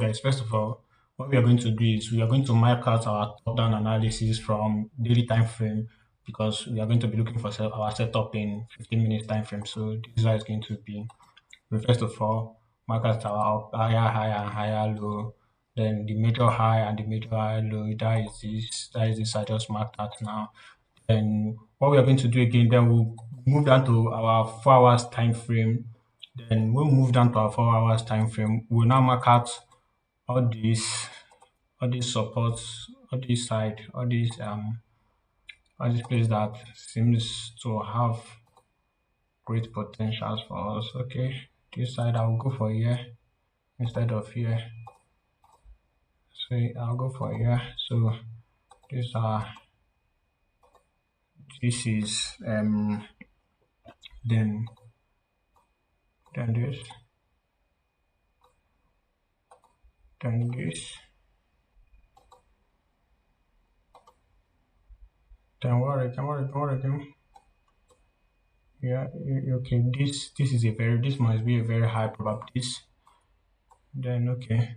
guys, first of all, what we are going to do is we are going to mark out our top-down analysis from daily time frame because we are going to be looking for our setup in 15 minutes time frame. So this is how it's going to be. We first of all mark out our higher high and higher low, then the major high and the major high low. That is this. I just marked that now. Then what we are going to do again, then we'll move down to our 4 hours time frame. Then we'll move down to our 4 hours time frame. We'll now mark out all these supports, all these places that seems to have great potentials for us. Okay, this side I'll go for here instead of here. So I'll go for here. So these are this is then this, then this, then what again? Yeah, okay. This is this must be a very high probability. Then okay.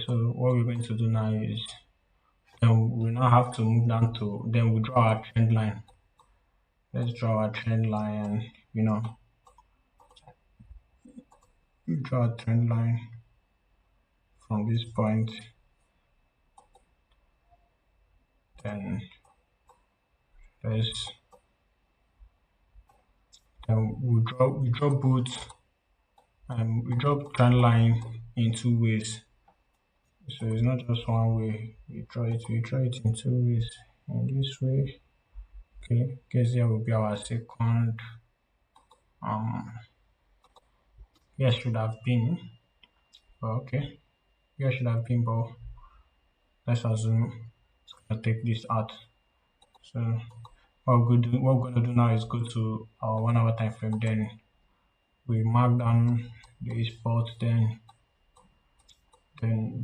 So what we're going to do now is then we now have to move down to then we draw our trend line. Let's draw our trend line. We draw a trend line from this point. Then let's then we draw both we draw trend line in two ways. So it's not just one way. We draw it in two ways. In this way. Okay, guess here will be our second here should have been, but okay. Here should have been, but let's assume I'll take this out. So what we're gonna do now is go to our 1 hour time frame, then we mark down the spot, then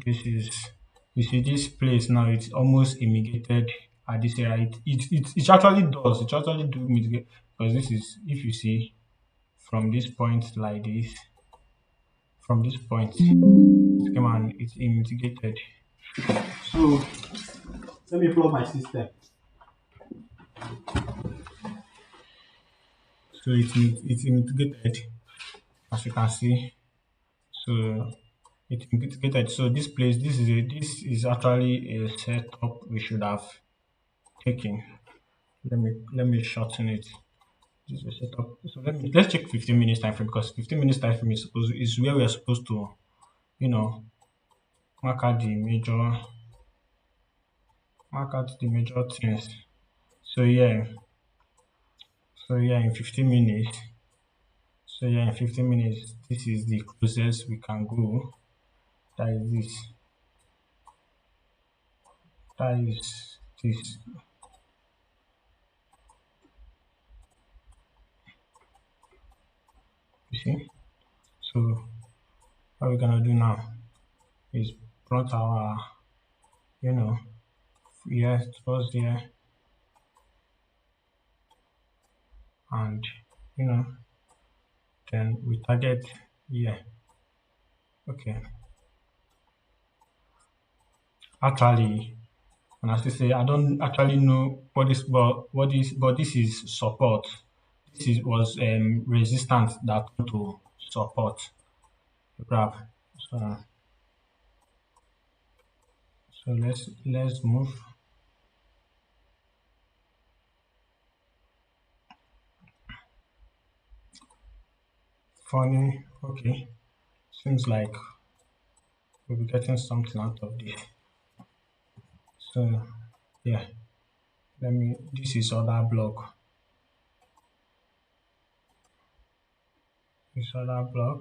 this is you see this place now it's almost mitigated at this area. It actually do mitigate because this is if you see from this point like this, from this point it came and it's mitigated. So let me plug my system. So it's mitigated as you can see. So it's mitigated. So this place this is actually a setup we should have taken. Let me shorten it. This is a setup. So let's check 15 minutes time frame because 15 minutes time frame is where we are supposed to, you know, mark out the major things. So yeah. In 15 minutes. So yeah, in 15 minutes, this is the closest we can go. That is this. That is this. You see? So what we're gonna do now is plot our, here towards here, and then we target here. Okay. Actually, when I still say I don't actually know but this is support. Was resistance that come to support the graph. So let's move. Funny, okay. Seems like we'll be getting something out of this. So yeah, this is other block. This other block.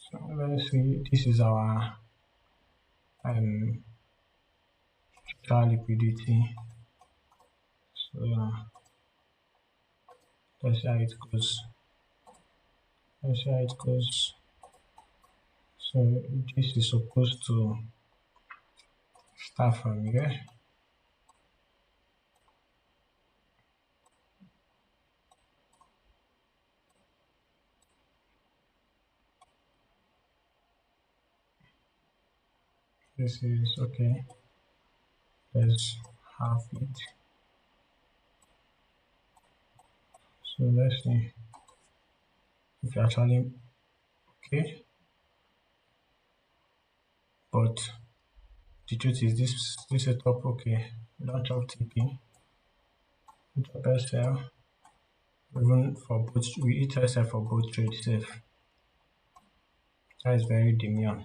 So let's see, this is our total liquidity. So let's see how it goes. So this is supposed to start from here. This is okay. Let's have it. So let's see if you actually okay. But the truth is this setup okay. We don't chop TP, we chop SL. Even for both we eat SL for both trades safe. That is very demure.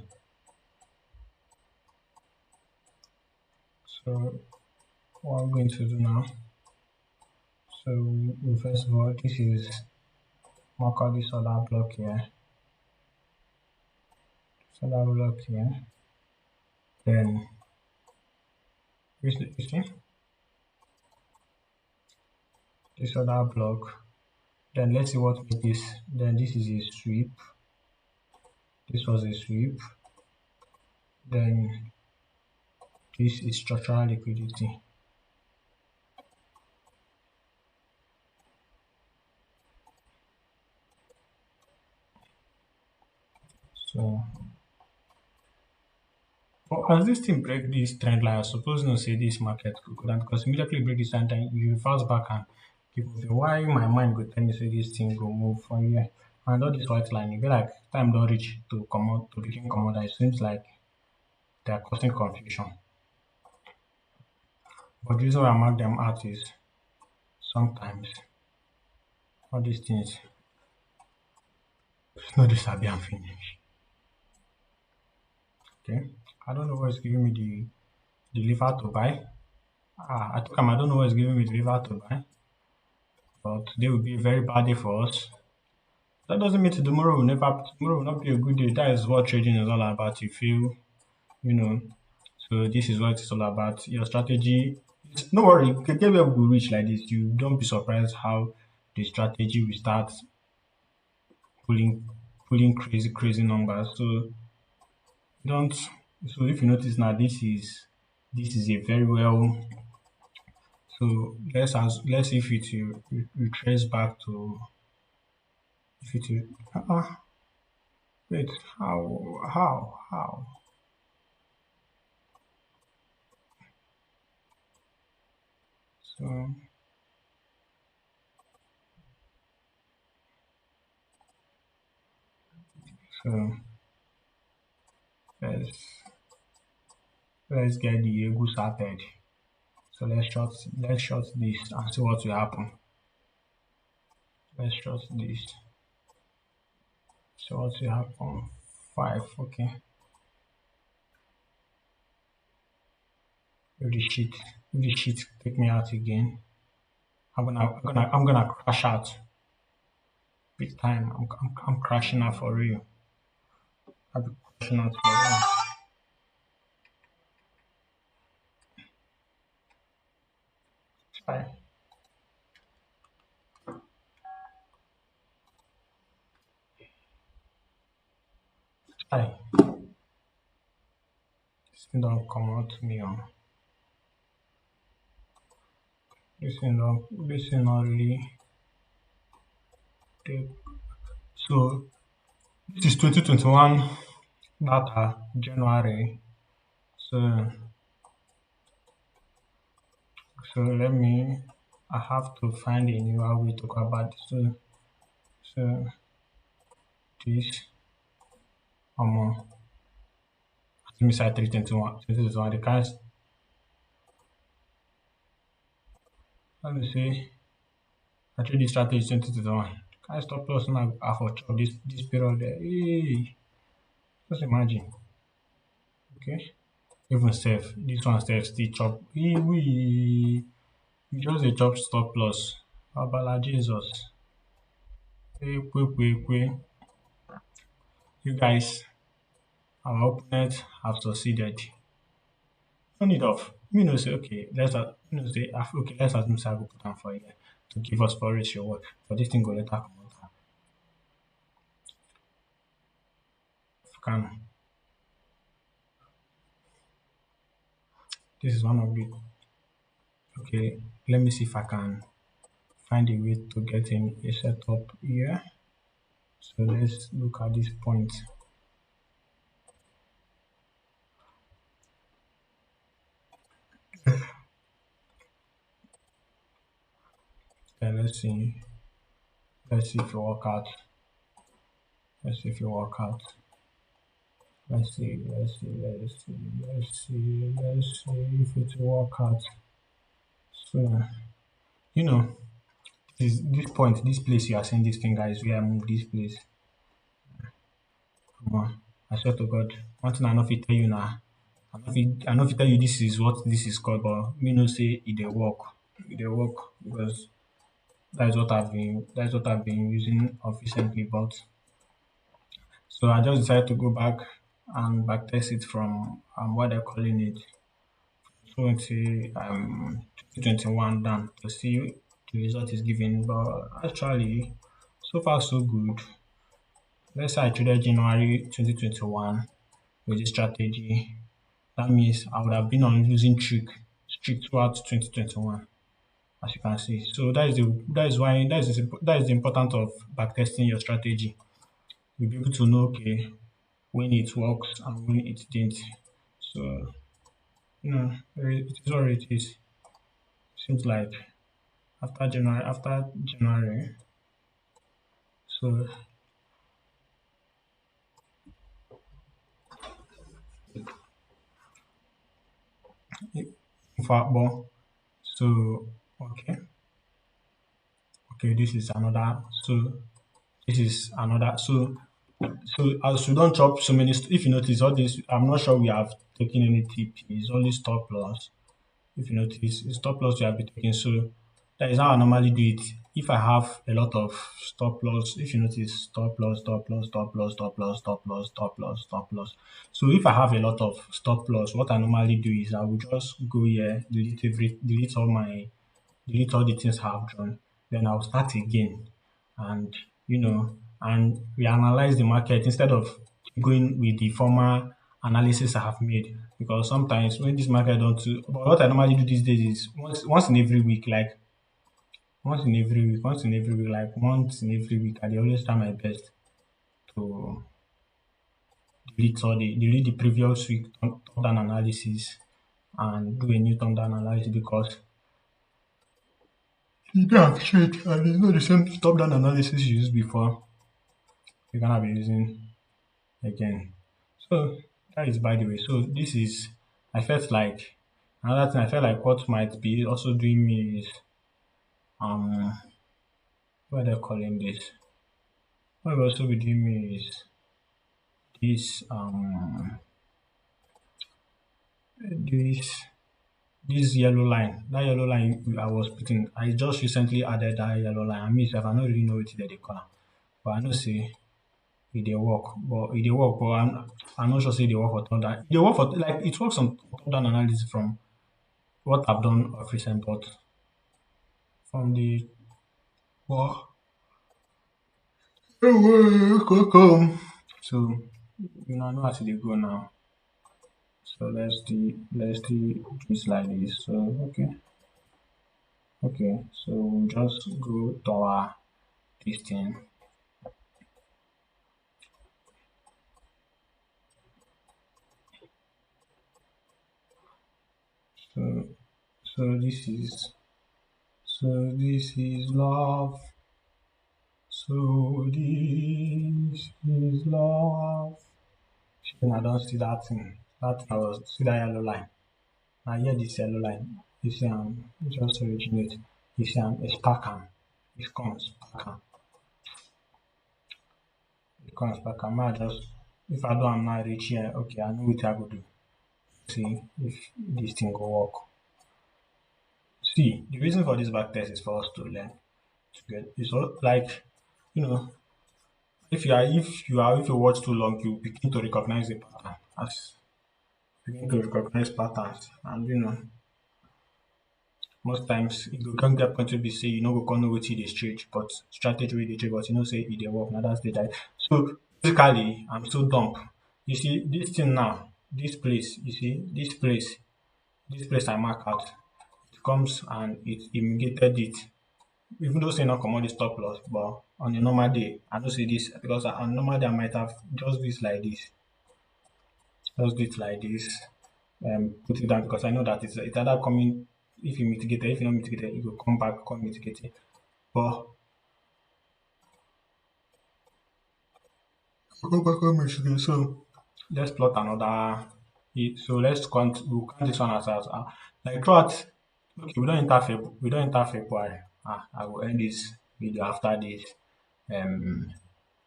So what I'm going to do now. So first of all, this is mark out this other block here. This other block here. Then you see this other block. Then let's see what it is. Then this is a sweep. This was a sweep. Then this is structural liquidity. So but as this thing break this trend line, I suppose no say this market could go down because immediately break this trend line, you reverse back and keep moving. Why my mind go tell me say this thing go move from here? And all this white line, e be like time don't reach to come out to begin come out. It seems like they are causing confusion. But the reason why I mark them out is sometimes all these things it's not just sabi and finish. Okay. I don't know what is giving me the liver to buy. I took him, I don't know what is giving me the liver to buy. But today will be a very bad day for us. That doesn't mean tomorrow will not be a good day. That is what trading is all about. You feel, you know. So this is what it's all about. Your strategy. No worry, you can get where we reach like this. You don't be surprised how the strategy will start pulling crazy numbers. So don't so if you notice now this is a very well so let's see if it will retrace back to if it will wait how so so let's get the ego started. So let's short this and see what will happen. Let's short this. So what will happen? 5, okay. If the shit take me out again, I'm gonna crash out big time. I'm crashing out for real. I'll be crashing out for real. Try, try. This thing don't come out to me on. This thing not really take. So this is 2021 data January. So let me I have to find a newer way to go about this. So this let me say 321 2021 the can't let me say I trade this strategy 2021. Can't stop loss now for chop this period there. Hey, just imagine. Okay. Even safe. This one safe still chop. We just a chop stop loss. Abala Jesus. Hey, quick. You guys, our opponents have succeeded. No need of me no say okay, me no say okay, let's assume say I go put am for here to give us for ratio what for this thing go later come out. If you can this is one of the okay, let me see if I can find a way to get in a setup here. So let's look at this point. Okay, let's see. Let's see if you work out. Let's see if you work out. Let's see. Let's see. Let's see. Let's see. Let's see if it work out. So you know, this point, this place you are seeing this finger is where I move this place. Come on. I swear to God. One thing I know if tell you now. I know if tell you this is what this is called, but me no say it dey work. It dey work because that's what I've been using of recently. But so I just decided to go back and backtest it from what they're calling it 2021 down to see the result is giving. But actually, so far so good. Let's say I traded January 2021 with this strategy. That means I would have been on losing streak throughout 2021, as you can see. So that is the importance of backtesting your strategy. You'll be able to know okay when it works and when it didn't. So it is what it is. Seems like after January, so in fact, but so okay, okay, this is another. So as we don't chop so many, if you notice all this, I'm not sure we have taken any TP. It's only stop loss. If you notice, it's stop loss we have been taking. So that is how I normally do it. If I have a lot of stop loss, if you notice stop loss, stop loss, stop loss, stop loss, stop loss, stop loss, stop loss. So if I have a lot of stop loss, what I normally do is I will just go here, delete all the things I have drawn, then I'll start again and and we analyze the market instead of going with the former analysis I have made. Because sometimes when this market don't too, but what I normally do these days is once in every week, like once in every week, I dey always try my best to delete the previous week top down analysis and do a new top down analysis because you don't have shit and it's not the same top down analysis you used before. You're gonna be using again. So that is by the way. So this is I felt like another thing I felt like what might be also doing me is um what they're calling this. What will also be doing me is this this this yellow line. That yellow line I was putting I just recently added that yellow line. I mean I don't really know what they call am. But I know say e dey work but I'm not sure say e dey work for top down. E dey work for like it works on top down analysis from what I've done of recent, but from the well, so I know as e dey go now. So let's do this like this. So okay. So we'll just go to our this thing. So so this is love. So this is love. Then I don't see that thing. That I was see that yellow line. I hear this yellow line. You see just originate. You see a spark am. It comes spark am. It comes spark am. I just if I do am now reach here, okay, I know what I go do. See if this thing go work. See, the reason for this back test is for us to learn to get it's all like you know, if you watch too long, you begin to recognize the pattern as begin to recognize patterns and most times e go come get point wey be say you no go come know wetin dey trade but strategy wey dey trade but you know say e dey work na that stage. So basically I'm still dump. You see this thing now, this place, you see this place I mark out, it comes and it imitated it. Even though say e no comot the stop loss but on a normal day I know say this because on a normal day I might have just do it like this, put it down because I know that it's either coming if you mitigate it, if you not mitigate it, it will come back, come mitigate it. But go back on Michigan. So let's plot another. So let's count. We'll count this one as like throughout. Okay, we don't enter Feb. We don't enter February. I will end this video after this. Um,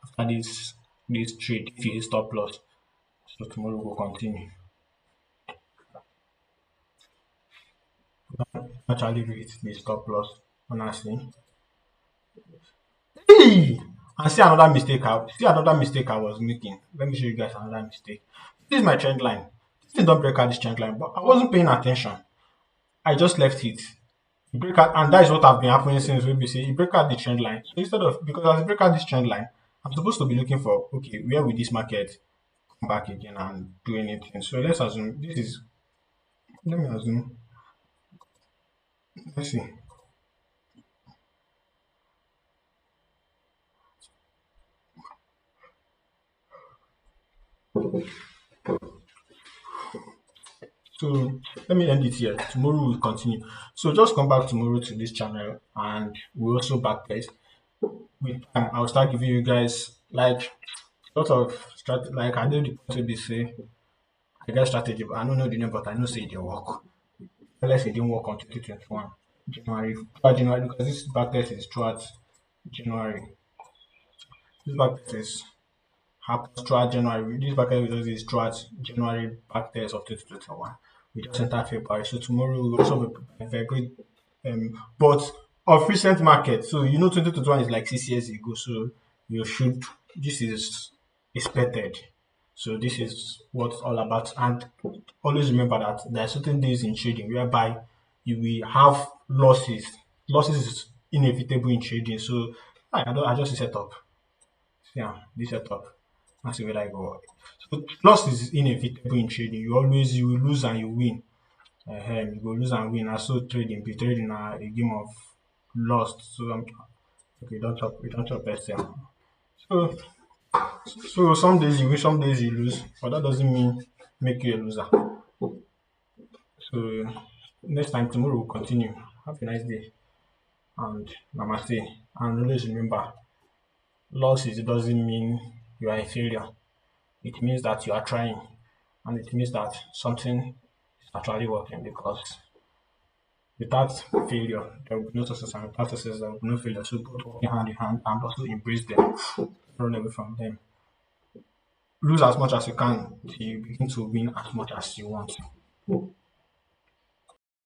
after this trade, if you stop loss. So tomorrow we'll continue. Actually, read the stop loss. Honestly, hey! And see another mistake I was making. Let me show you guys another mistake. This is my trend line. This thing don't break out this trend line, but I wasn't paying attention. I just left it. It break out, and that is what have been happening since we say it break out the trend line. So instead of because as it break out this trend line, I'm supposed to be looking for okay, where will this market come back again and do anything? So let's assume this is let me assume let's see. So let me end it here. Tomorrow we'll continue. So just come back tomorrow to this channel and we'll also backtest. With time, I'll start giving you guys like sort of like I know the point be say I get strategy, but I don't know the name, but I know say it dey work. Unless it didn't work on 2021 January, throughout January because this backtest is throughout January. This backtest is happens throughout January. This backtest results is throughout January backtest of 2021. We just entered February, so tomorrow we also have a very good but of recent market. So you know 2021 is like 6 years ago. So you should this is expected. So this is what it's all about. And always remember that there are certain days in trading whereby you will have losses. Losses is inevitable in trading. So I just set up. Yeah, this setup. That's the way I go. So loss is inevitable in trading. You will lose and you win. You go lose and win. And so trading, be trading a game of lost. So okay, don't chop SM. So so some days you win, some days you lose, but that doesn't mean make you a loser. So next time tomorrow we'll continue. Have a nice day and namaste. And always remember, losses doesn't mean you are a failure. It means that you are trying, and it means that something is actually working because without failure, there will be no success, and without success, there will be no failure. So both working hand in hand and also embrace them, run away from them. Lose as much as you can till you begin to win as much as you want.